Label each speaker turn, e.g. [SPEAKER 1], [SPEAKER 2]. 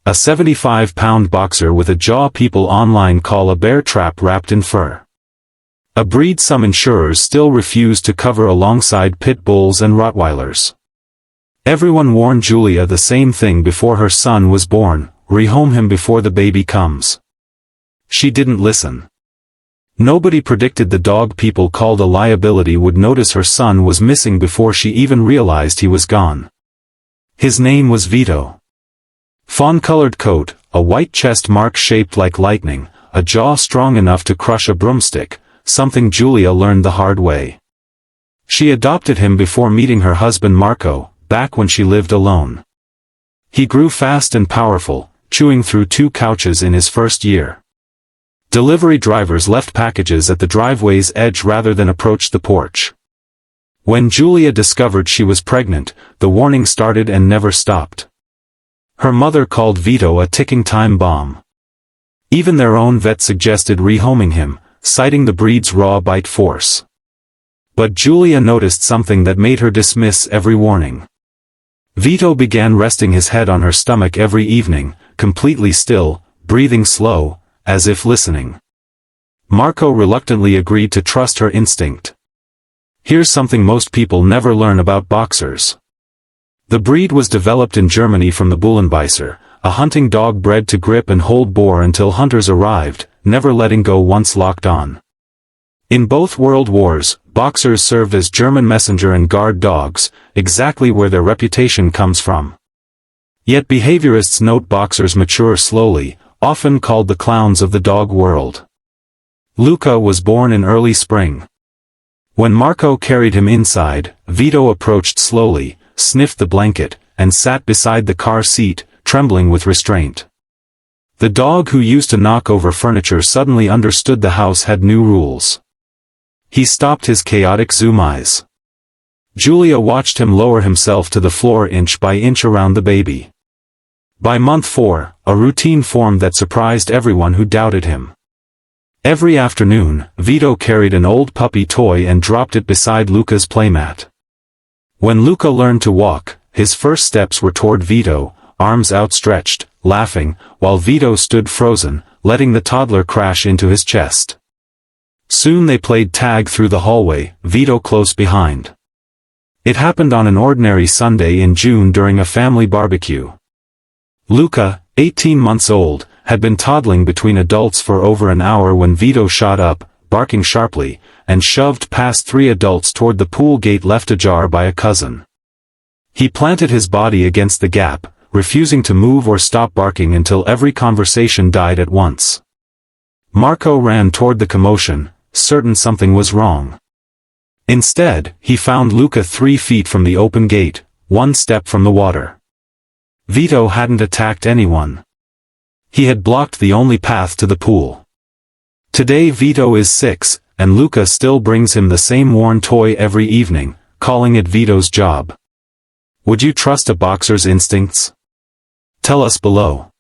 [SPEAKER 1] a 75-pound boxer with a jaw people online call a bear trap wrapped in fur. A breed some insurers still refuse to cover alongside pit bulls and Rottweilers. Everyone warned Julia the same thing before her son was born: rehome him before the baby comes. She didn't listen. Nobody predicted the dog people called a liability would notice her son was missing before she even realized he was gone. His name was Vito. Fawn-colored coat, a white chest mark shaped like lightning, a jaw strong enough to crush a broomstick, something Julia learned the hard way. She adopted him before meeting her husband Marco, back when she lived alone. He grew fast and powerful, chewing through 2 couches in his first year. Delivery drivers left packages at the driveway's edge rather than approach the porch. When Julia discovered she was pregnant, the warning started and never stopped. Her mother called Vito a ticking time bomb. Even their own vet suggested rehoming him, citing the breed's raw bite force. But Julia noticed something that made her dismiss every warning. Vito began resting his head on her stomach every evening, completely still, breathing slow, as if listening. Marco reluctantly agreed to trust her instinct. Here's something most people never learn about boxers. The breed was developed in Germany from the Bullenbeißer, a hunting dog bred to grip and hold boar until hunters arrived, never letting go once locked on. In both world wars, boxers served as German messenger and guard dogs, exactly where their reputation comes from. Yet behaviorists note boxers mature slowly, often called the clowns of the dog world. Luca was born in early spring. When Marco carried him inside, Vito approached slowly, sniffed the blanket, and sat beside the car seat, trembling with restraint. The dog who used to knock over furniture suddenly understood the house had new rules. He stopped his chaotic zoom eyes. Julia watched him lower himself to the floor inch by inch around the baby. By month 4, a routine formed that surprised everyone who doubted him. Every afternoon, Vito carried an old puppy toy and dropped it beside Luca's playmat. When Luca learned to walk, his first steps were toward Vito, arms outstretched, laughing, while Vito stood frozen, letting the toddler crash into his chest. Soon they played tag through the hallway, Vito close behind. It happened on an ordinary Sunday in June during a family barbecue. Luca, 18 months old, had been toddling between adults for over an hour when Vito shot up, barking sharply, and shoved past 3 adults toward the pool gate left ajar by a cousin. He planted his body against the gap, refusing to move or stop barking until every conversation died at once. Marco ran toward the commotion, certain something was wrong. Instead, he found Luca 3 feet from the open gate, 1 step from the water. Vito hadn't attacked anyone. He had blocked the only path to the pool. Today Vito is 6, and Luca still brings him the same worn toy every evening, calling it Vito's job. Would you trust a boxer's instincts? Tell us below.